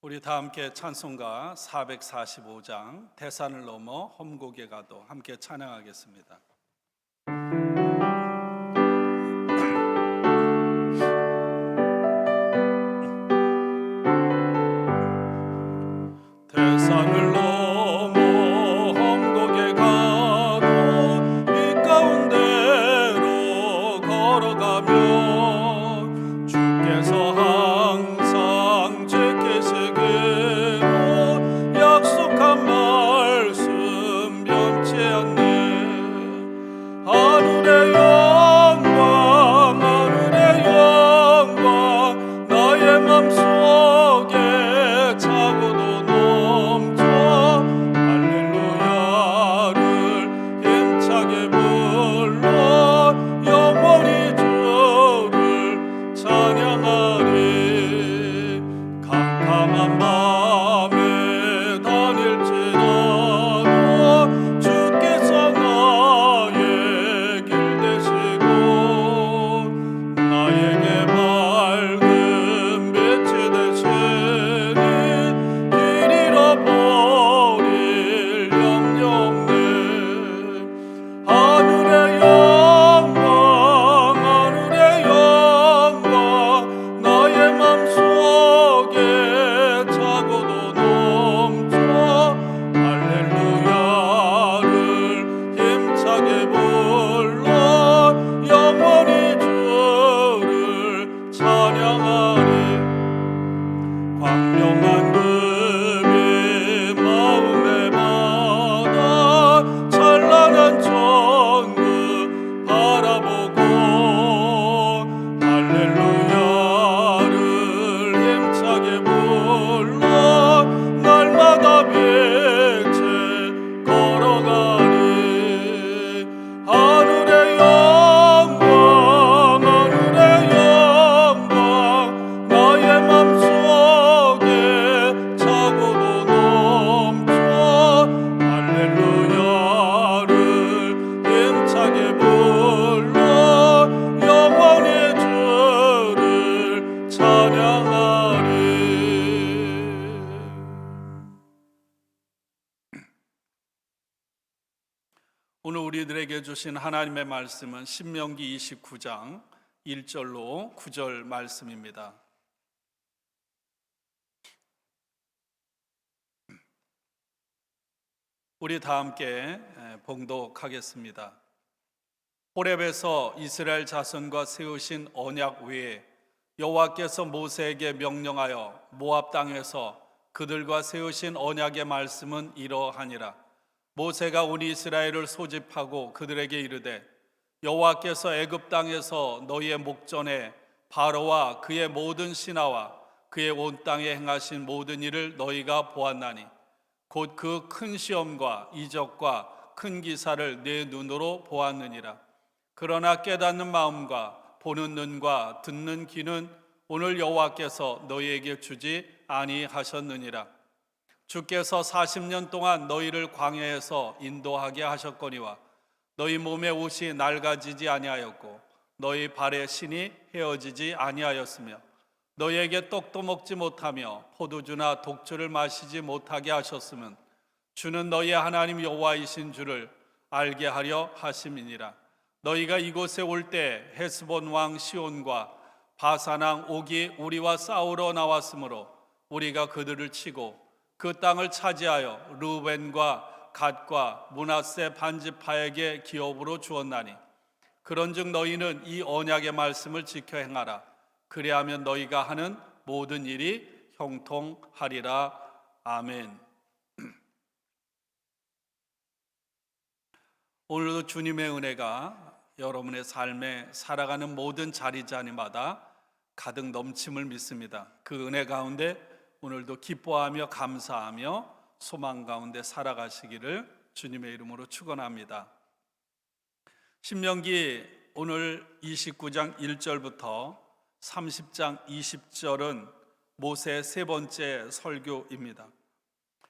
우리 다 함께 찬송가 445장 대산을 넘어 험곡에 가도 함께 찬양하겠습니다. 대산을 넘어 험곡에 가도 이 가운데로 걸어가면 주께서 항상 지키시기로 약속한 말씀 변치 않네. 하늘의 영광 하늘의 영광 나의 맘속에 차고도 넘쳐 할렐루야를 힘차게 불러 영원히 주를 찬양하리. 캄캄한 밤에 다닐지라도 주께서 나의 길 되시고 나에게 밝은 빛이 되시니 길 잃어버릴 염려 없네. 하늘의 영광 하늘의 영광 나의 맘속에 차고도 넘쳐 할렐루야를 힘차게 불러 영원히 주를 찬양하리. 광명한 금이 마음에 받아 찬란한 천국 바라보고 할렐루야를 힘차게 불러 날마다 빛을 걸어가리. 하늘의 영광 하늘의 영광 나의 맘속에 차고도 넘쳐 할렐루야를 힘차게 불러 영원히 주를 찬양하리. 오늘 우리들에게 주신 하나님의 말씀은 신명기 29장 1절로 9절 말씀입니다. 우리 다 함께 봉독하겠습니다. 호렙에서 이스라엘 자손과 세우신 언약 외에 여호와께서 모세에게 명령하여 모압 땅에서 그들과 세우신 언약의 말씀은 이러하니라. 모세가 온 이스라엘을 소집하고 그들에게 이르되 여호와께서 애굽 땅에서 너희의 목전에 바로와 그의 모든 신하와 그의 온 땅에 행하신 모든 일을 너희가 보았나니 곧 그 큰 시험과 이적과 큰 기사를 내 눈으로 보았느니라. 그러나 깨닫는 마음과 보는 눈과 듣는 귀는 오늘 여호와께서 너희에게 주지 아니하셨느니라. 주께서 40년 동안 너희를 광야에서 인도하게 하셨거니와 너희 몸에 옷이 낡아지지 아니하였고 너희 발에 신이 헤어지지 아니하였으며 너희에게 떡도 먹지 못하며 포도주나 독주를 마시지 못하게 하셨으면 주는 너희의 하나님 여호와이신 줄을 알게 하려 하심이니라. 너희가 이곳에 올 때 헤스본 왕 시온과 바산 왕 옥이 우리와 싸우러 나왔으므로 우리가 그들을 치고 그 땅을 차지하여 르우벤과 갓과 므낫세 반지파에게 기업으로 주었나니 그런즉 너희는 이 언약의 말씀을 지켜 행하라. 그리하면 너희가 하는 모든 일이 형통하리라. 아멘. 오늘도 주님의 은혜가 여러분의 삶에 살아가는 모든 자리자리마다 가득 넘침을 믿습니다. 그 은혜 가운데 오늘도 기뻐하며 감사하며 소망 가운데 살아가시기를 주님의 이름으로 축원합니다. 신명기 오늘 29장 1절부터 30장 20절은 모세의 세 번째 설교입니다.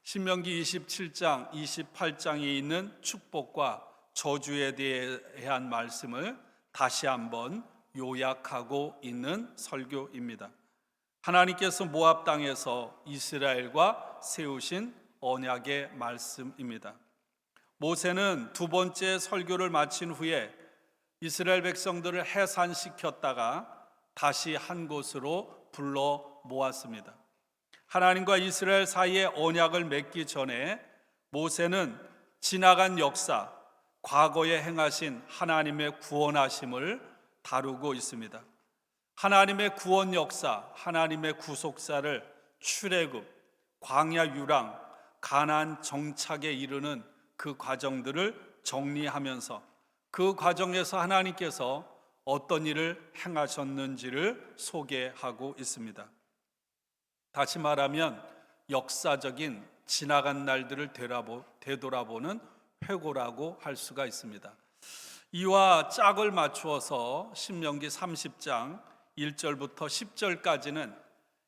신명기 27장 28장에 있는 축복과 저주에 대한 말씀을 다시 한번 요약하고 있는 설교입니다. 하나님께서 모압 땅에서 이스라엘과 세우신 언약의 말씀입니다. 모세는 두 번째 설교를 마친 후에 이스라엘 백성들을 해산시켰다가 다시 한 곳으로 불러 모았습니다. 하나님과 이스라엘 사이에 언약을 맺기 전에 모세는 지나간 역사, 과거에 행하신 하나님의 구원하심을 다루고 있습니다. 하나님의 구원 역사, 하나님의 구속사를 출애굽, 광야 유랑, 가나안 정착에 이르는 그 과정들을 정리하면서 그 과정에서 하나님께서 어떤 일을 행하셨는지를 소개하고 있습니다. 다시 말하면 역사적인 지나간 날들을 되돌아보는 회고라고 할 수가 있습니다. 이와 짝을 맞추어서 신명기 30장 1절부터 10절까지는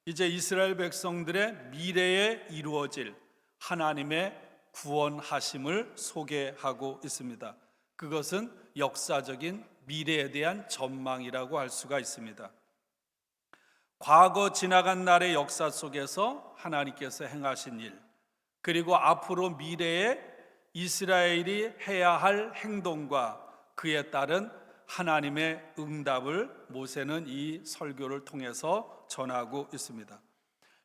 이제 이스라엘 백성들의 미래에 이루어질 하나님의 구원하심을 소개하고 있습니다. 그것은 역사적인 미래에 대한 전망이라고 할 수가 있습니다. 과거 지나간 날의 역사 속에서 하나님께서 행하신 일, 그리고 앞으로 미래에 이스라엘이 해야 할 행동과 그에 따른 하나님의 응답을 모세는 이 설교를 통해서 전하고 있습니다.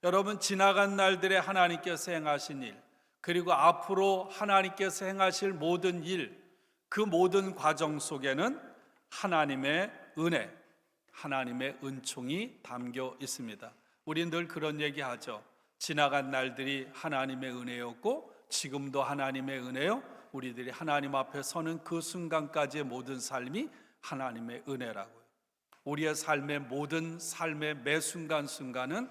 여러분, 지나간 날들에 하나님께서 행하신 일, 그리고 앞으로 하나님께서 행하실 모든 일, 그 모든 과정 속에는 하나님의 은혜, 하나님의 은총이 담겨 있습니다. 우린 늘 그런 얘기하죠. 지나간 날들이 하나님의 은혜였고 지금도 하나님의 은혜요. 우리들이 하나님 앞에 서는 그 순간까지의 모든 삶이 하나님의 은혜라고요. 우리의 삶의 모든 삶의 매 순간순간은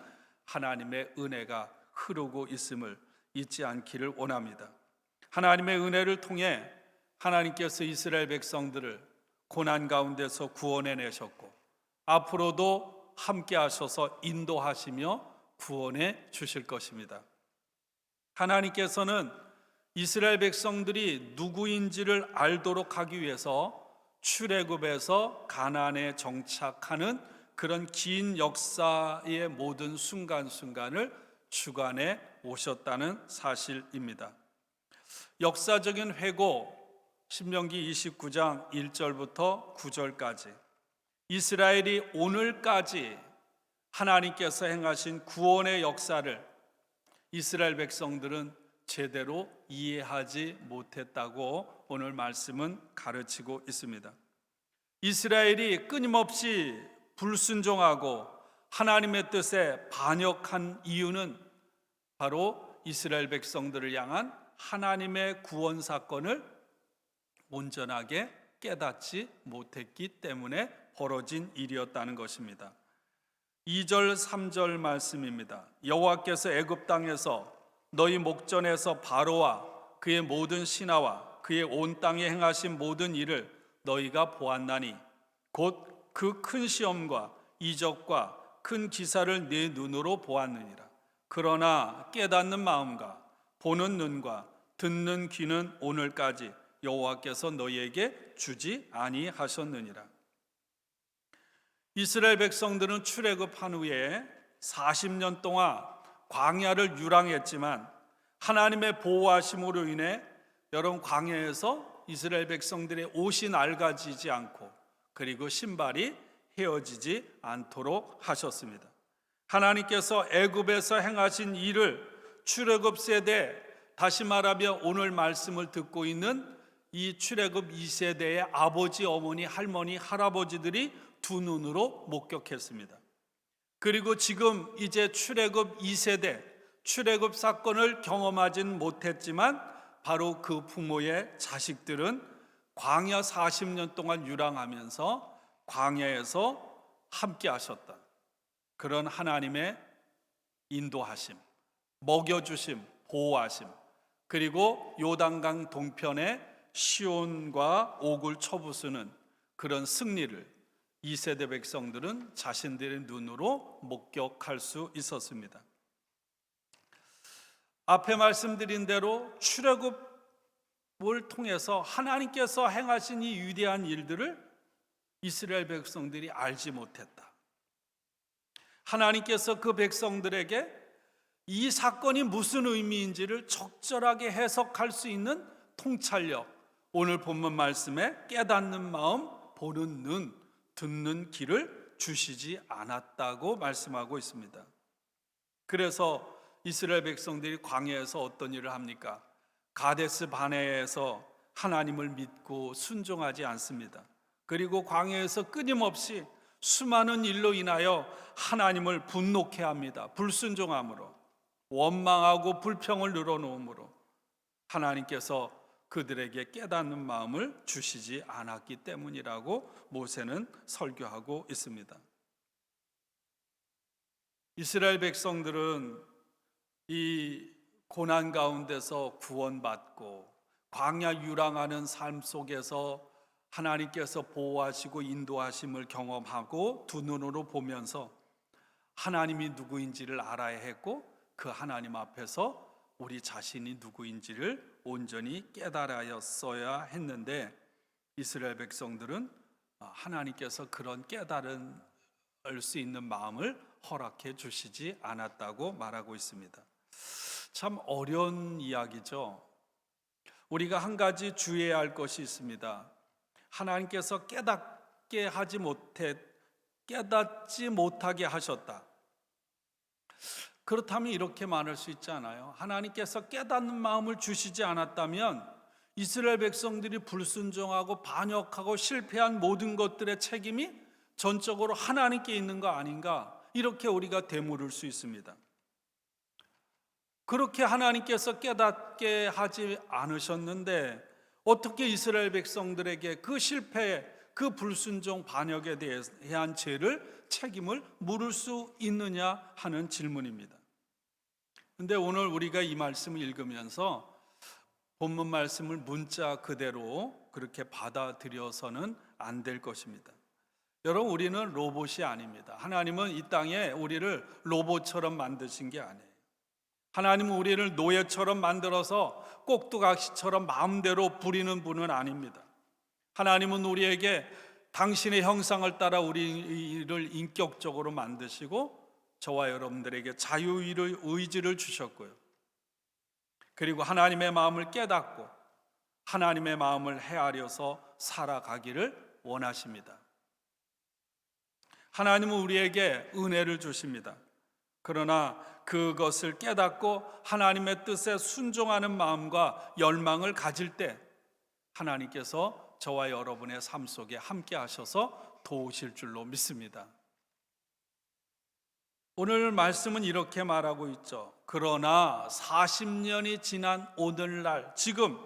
하나님의 은혜가 흐르고 있음을 잊지 않기를 원합니다. 하나님의 은혜를 통해 하나님께서 이스라엘 백성들을 고난 가운데서 구원해내셨고 앞으로도 함께 하셔서 인도하시며 구원해 주실 것입니다. 하나님께서는 이스라엘 백성들이 누구인지를 알도록 하기 위해서 출애굽에서 가나안에 정착하는 그런 긴 역사의 모든 순간순간을 주관해 오셨다는 사실입니다. 역사적인 회고, 신명기 29장 1절부터 9절까지 이스라엘이 오늘까지 하나님께서 행하신 구원의 역사를 이스라엘 백성들은 제대로 이해하지 못했다고 오늘 말씀은 가르치고 있습니다. 이스라엘이 끊임없이 불순종하고 하나님의 뜻에 반역한 이유는 바로 이스라엘 백성들을 향한 하나님의 구원 사건을 온전하게 깨닫지 못했기 때문에 벌어진 일이었다는 것입니다. 2절 3절 말씀입니다. 여호와께서 애굽 땅에서 너희 목전에서 바로와 그의 모든 신하와 그의 온 땅에 행하신 모든 일을 너희가 보았나니 곧 그 큰 시험과 이적과 큰 기사를 네 눈으로 보았느니라. 그러나 깨닫는 마음과 보는 눈과 듣는 귀는 오늘까지 여호와께서 너희에게 주지 아니하셨느니라. 이스라엘 백성들은 출애굽한 후에 40년 동안 광야를 유랑했지만 하나님의 보호하심으로 인해 여러분 광야에서 이스라엘 백성들의 옷이 낡아지지 않고 그리고 신발이 헤어지지 않도록 하셨습니다. 하나님께서 애굽에서 행하신 일을 출애굽 세대, 다시 말하면 오늘 말씀을 듣고 있는 이 출애굽 2세대의 아버지, 어머니, 할머니, 할아버지들이 두 눈으로 목격했습니다. 그리고 지금 이제 출애굽 2세대, 출애굽 사건을 경험하진 못했지만 바로 그 부모의 자식들은 광야 40년 동안 유랑하면서 광야에서 함께 하셨다. 그런 하나님의 인도하심, 먹여주심, 보호하심, 그리고 요단강 동편에 시온과 옥을 쳐부수는 그런 승리를 2세대 백성들은 자신들의 눈으로 목격할 수 있었습니다. 앞에 말씀드린 대로 출애굽을 통해서 하나님께서 행하신 이 위대한 일들을 이스라엘 백성들이 알지 못했다. 하나님께서 그 백성들에게 이 사건이 무슨 의미인지를 적절하게 해석할 수 있는 통찰력, 오늘 본문 말씀에 깨닫는 마음, 보는 눈, 듣는 귀를 주시지 않았다고 말씀하고 있습니다. 그래서 이스라엘 백성들이 광야에서 어떤 일을 합니까? 가데스 바네에서 하나님을 믿고 순종하지 않습니다. 그리고 광야에서 끊임없이 수많은 일로 인하여 하나님을 분노케 합니다. 불순종함으로, 원망하고 불평을 늘어놓음으로 하나님께서 그들에게 깨닫는 마음을 주시지 않았기 때문이라고 모세는 설교하고 있습니다. 이스라엘 백성들은 이 고난 가운데서 구원받고 광야 유랑하는 삶 속에서 하나님께서 보호하시고 인도하심을 경험하고 두 눈으로 보면서 하나님이 누구인지를 알아야 했고, 그 하나님 앞에서 우리 자신이 누구인지를 온전히 깨달아야었어야 했는데, 이스라엘 백성들은 하나님께서 그런 깨달을 수 있는 마음을 허락해 주시지 않았다고 말하고 있습니다. 참 어려운 이야기죠. 우리가 한 가지 주의해야 할 것이 있습니다. 하나님께서 깨닫지 못하게 하셨다. 그렇다면 이렇게 말할 수 있지 않아요? 하나님께서 깨닫는 마음을 주시지 않았다면 이스라엘 백성들이 불순종하고 반역하고 실패한 모든 것들의 책임이 전적으로 하나님께 있는 거 아닌가? 이렇게 우리가 되물을 수 있습니다. 그렇게 하나님께서 깨닫게 하지 않으셨는데 어떻게 이스라엘 백성들에게 그 실패, 그 불순종 반역에 대한 책임을 물을 수 있느냐 하는 질문입니다. 근데 오늘 우리가 이 말씀을 읽으면서 본문 말씀을 문자 그대로 그렇게 받아들여서는 안 될 것입니다. 여러분, 우리는 로봇이 아닙니다. 하나님은 이 땅에 우리를 로봇처럼 만드신 게 아니에요. 하나님은 우리를 노예처럼 만들어서 꼭두각시처럼 마음대로 부리는 분은 아닙니다. 하나님은 우리에게 당신의 형상을 따라 우리를 인격적으로 만드시고 저와 여러분들에게 자유의지를 주셨고요. 그리고 하나님의 마음을 깨닫고 하나님의 마음을 헤아려서 살아가기를 원하십니다. 하나님은 우리에게 은혜를 주십니다. 그러나 그것을 깨닫고 하나님의 뜻에 순종하는 마음과 열망을 가질 때 하나님께서 저와 여러분의 삶 속에 함께 하셔서 도우실 줄로 믿습니다. 오늘 말씀은 이렇게 말하고 있죠. 그러나 40년이 지난 오늘날, 지금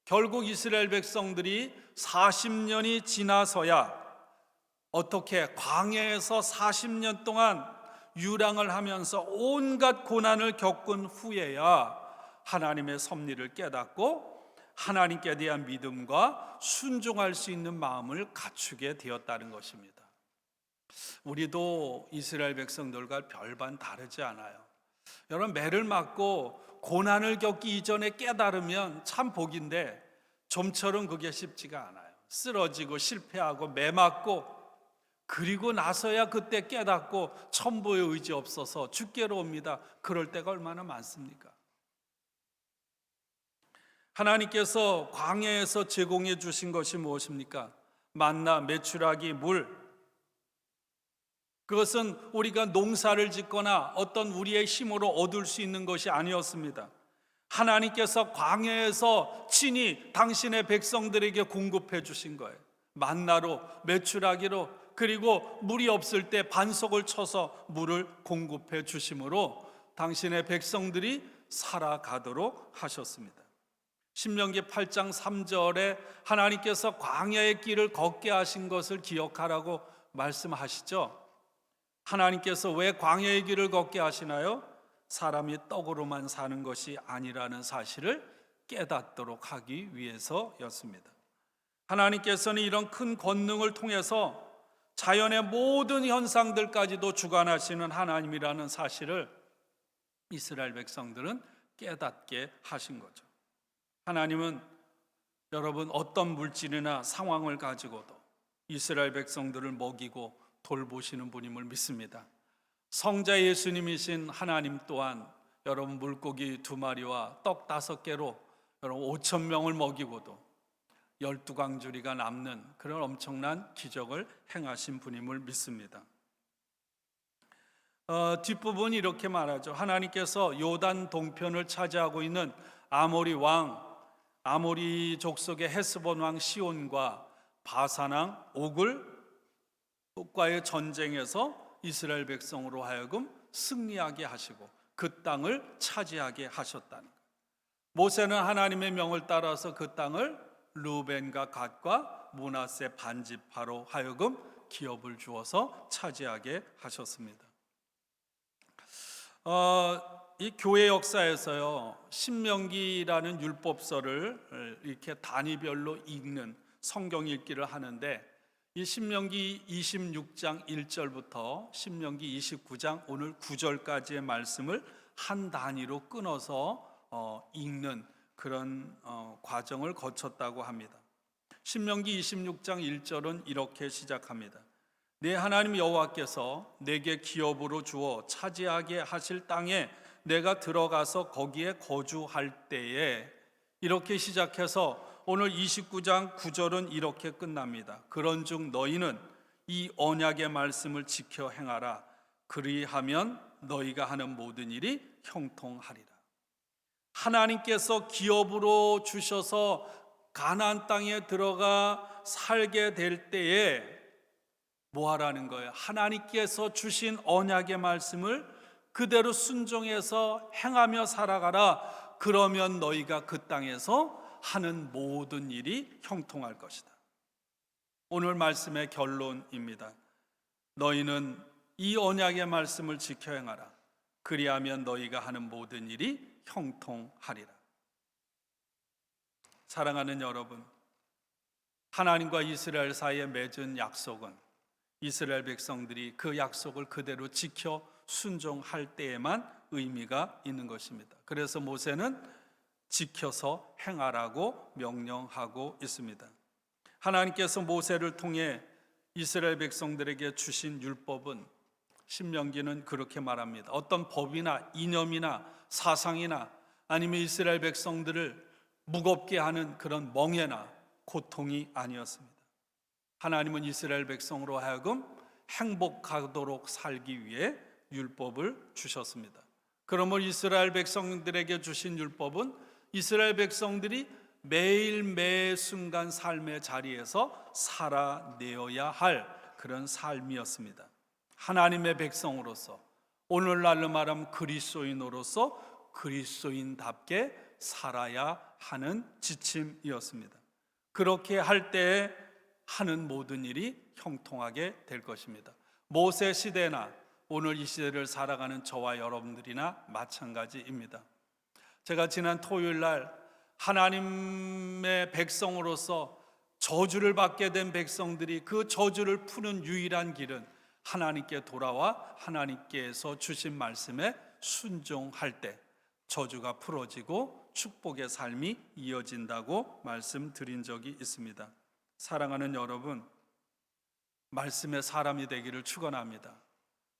결국 이스라엘 백성들이 40년이 지나서야 어떻게 광야에서 40년 동안 유랑을 하면서 온갖 고난을 겪은 후에야 하나님의 섭리를 깨닫고 하나님께 대한 믿음과 순종할 수 있는 마음을 갖추게 되었다는 것입니다. 우리도 이스라엘 백성들과 별반 다르지 않아요. 여러분, 매를 맞고 고난을 겪기 이전에 깨달으면 참 복인데 좀처럼 그게 쉽지가 않아요. 쓰러지고 실패하고 매 맞고 그리고 나서야 그때 깨닫고 천부의 의지 없어서 죽게로 옵니다. 그럴 때가 얼마나 많습니까? 하나님께서 광야에서 제공해 주신 것이 무엇입니까? 만나, 메추라기, 물. 그것은 우리가 농사를 짓거나 어떤 우리의 힘으로 얻을 수 있는 것이 아니었습니다. 하나님께서 광야에서 친히 당신의 백성들에게 공급해 주신 거예요. 만나로, 메추라기로, 그리고 물이 없을 때 반석을 쳐서 물을 공급해 주심으로 당신의 백성들이 살아가도록 하셨습니다. 신명기 8장 3절에 하나님께서 광야의 길을 걷게 하신 것을 기억하라고 말씀하시죠. 하나님께서 왜 광야의 길을 걷게 하시나요? 사람이 떡으로만 사는 것이 아니라는 사실을 깨닫도록 하기 위해서였습니다. 하나님께서는 이런 큰 권능을 통해서 자연의 모든 현상들까지도 주관하시는 하나님이라는 사실을 이스라엘 백성들은 깨닫게 하신 거죠. 하나님은 여러분 어떤 물질이나 상황을 가지고도 이스라엘 백성들을 먹이고 돌보시는 분임을 믿습니다. 성자 예수님이신 하나님 또한 여러분 물고기 2마리와 떡 5개로 여러분 5천 명을 먹이고도 12광주리가 남는 그런 엄청난 기적을 행하신 분임을 믿습니다. 뒷부분이 이렇게 말하죠. 하나님께서 요단 동편을 차지하고 있는 아모리 족속의 헤스본 왕 시온과 바산 왕 옥과의 전쟁에서 이스라엘 백성으로 하여금 승리하게 하시고 그 땅을 차지하게 하셨다는 것. 모세는 하나님의 명을 따라서 그 땅을 르벤과 갓과 므낫세 반지파로 하여금 기업을 주어서 차지하게 하셨습니다. 이 교회 역사에서요, 신명기라는 율법서를 이렇게 단위별로 읽는 성경 읽기를 하는데, 이 신명기 26장 1절부터 신명기 29장 오늘 9절까지의 말씀을 한 단위로 끊어서 읽는 그런 과정을 거쳤다고 합니다. 신명기 26장 1절은 이렇게 시작합니다. 내 하나님 여호와께서 내게 기업으로 주어 차지하게 하실 땅에 내가 들어가서 거기에 거주할 때에, 이렇게 시작해서 오늘 29장 9절은 이렇게 끝납니다. 그런즉 너희는 이 언약의 말씀을 지켜 행하라. 그리하면 너희가 하는 모든 일이 형통하리라. 하나님께서 기업으로 주셔서 가나안 땅에 들어가 살게 될 때에 뭐 하라는 거예요? 하나님께서 주신 언약의 말씀을 그대로 순종해서 행하며 살아가라. 그러면 너희가 그 땅에서 하는 모든 일이 형통할 것이다. 오늘 말씀의 결론입니다. 너희는 이 언약의 말씀을 지켜 행하라. 그리하면 너희가 하는 모든 일이 형통하리라. 사랑하는 여러분, 하나님과 이스라엘 사이에 맺은 약속은 이스라엘 백성들이 그 약속을 그대로 지켜 순종할 때에만 의미가 있는 것입니다. 그래서 모세는 지켜서 행하라고 명령하고 있습니다. 하나님께서 모세를 통해 이스라엘 백성들에게 주신 율법은, 신명기는 그렇게 말합니다. 어떤 법이나 이념이나 사상이나 아니면 이스라엘 백성들을 무겁게 하는 그런 멍해나 고통이 아니었습니다. 하나님은 이스라엘 백성으로 하여금 행복하도록 살기 위해 율법을 주셨습니다. 그러므로 이스라엘 백성들에게 주신 율법은 이스라엘 백성들이 매일 매 순간 삶의 자리에서 살아내어야 할 그런 삶이었습니다. 하나님의 백성으로서, 오늘날로 말하면 그리스도인으로서 그리스도인답게 살아야 하는 지침이었습니다. 그렇게 할 때에 하는 모든 일이 형통하게 될 것입니다. 모세 시대나 오늘 이 시대를 살아가는 저와 여러분들이나 마찬가지입니다. 제가 지난 토요일 날 하나님의 백성으로서 저주를 받게 된 백성들이 그 저주를 푸는 유일한 길은 하나님께 돌아와 하나님께서 주신 말씀에 순종할 때 저주가 풀어지고 축복의 삶이 이어진다고 말씀드린 적이 있습니다. 사랑하는 여러분, 말씀의 사람이 되기를 축원합니다.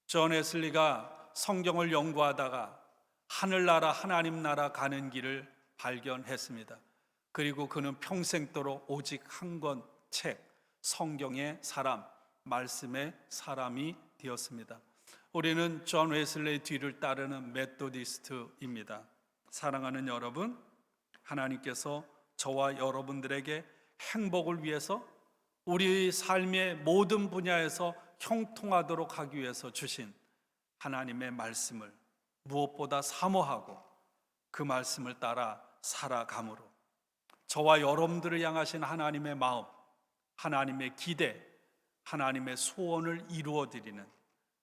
존 웨슬리가 성경을 연구하다가 하늘나라 하나님 나라 가는 길을 발견했습니다. 그리고 그는 평생도록 오직 한 권 책, 성경의 사람, 말씀의 사람이 되었습니다. 우리는 존 웨슬리의 뒤를 따르는 메토디스트입니다. 사랑하는 여러분, 하나님께서 저와 여러분들에게 행복을 위해서, 우리 삶의 모든 분야에서 형통하도록 하기 위해서 주신 하나님의 말씀을 무엇보다 사모하고 그 말씀을 따라 살아감으로 저와 여러분들을 향하신 하나님의 마음, 하나님의 기대, 하나님의 소원을 이루어드리는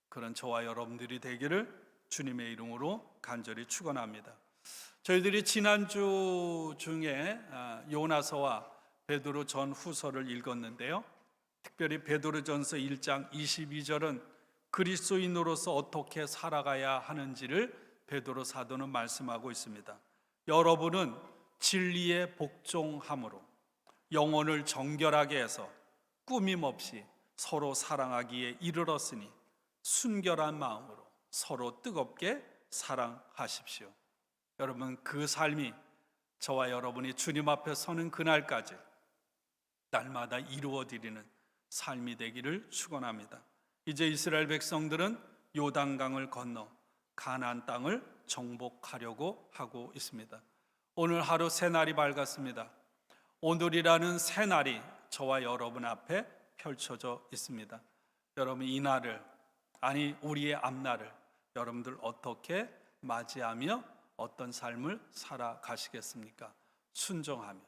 그런 저와 여러분들이 되기를 주님의 이름으로 간절히 축원합니다. 저희들이 지난주 중에 요나서와 베드로 전후서를 읽었는데요, 특별히 베드로전서 1장 22절은 그리스도인으로서 어떻게 살아가야 하는지를 베드로 사도는 말씀하고 있습니다. 여러분은 진리에 복종함으로 영혼을 정결하게 해서 꾸밈 없이 서로 사랑하기에 이르렀으니 순결한 마음으로 서로 뜨겁게 사랑하십시오. 여러분, 그 삶이 저와 여러분이 주님 앞에 서는 그날까지 날마다 이루어드리는 삶이 되기를 축원합니다. 이제 이스라엘 백성들은 요단강을 건너 가나안 땅을 정복하려고 하고 있습니다. 오늘 하루 새날이 밝았습니다. 오늘이라는 새날이 저와 여러분 앞에 펼쳐져 있습니다. 여러분, 이 날을, 아니 우리의 앞날을 여러분들 어떻게 맞이하며 어떤 삶을 살아가시겠습니까? 순종하며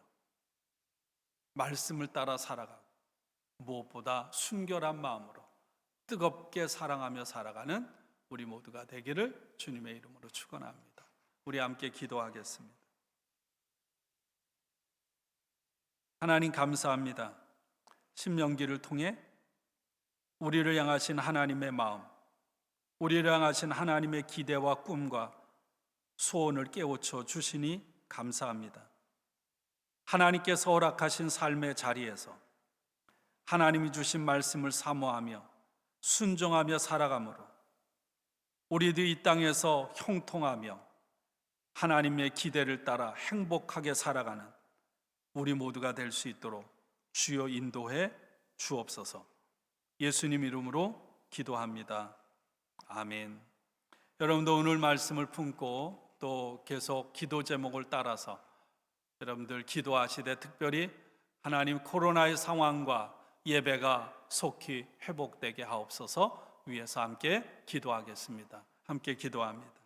말씀을 따라 살아가고 무엇보다 순결한 마음으로 뜨겁게 사랑하며 살아가는 우리 모두가 되기를 주님의 이름으로 축원합니다. 우리 함께 기도하겠습니다. 하나님, 감사합니다. 신명기를 통해 우리를 향하신 하나님의 마음, 우리를 향하신 하나님의 기대와 꿈과 소원을 깨우쳐 주시니 감사합니다. 하나님께서 허락하신 삶의 자리에서 하나님이 주신 말씀을 사모하며 순종하며 살아가므로 우리도 이 땅에서 형통하며 하나님의 기대를 따라 행복하게 살아가는 우리 모두가 될 수 있도록 주여 인도해 주옵소서. 예수님 이름으로 기도합니다. 아멘. 여러분도 오늘 말씀을 품고 또 계속 기도 제목을 따라서 여러분들 기도하시되 특별히 하나님 코로나의 상황과 예배가 속히 회복되게 하옵소서 위해서 함께 기도하겠습니다. 함께 기도합니다.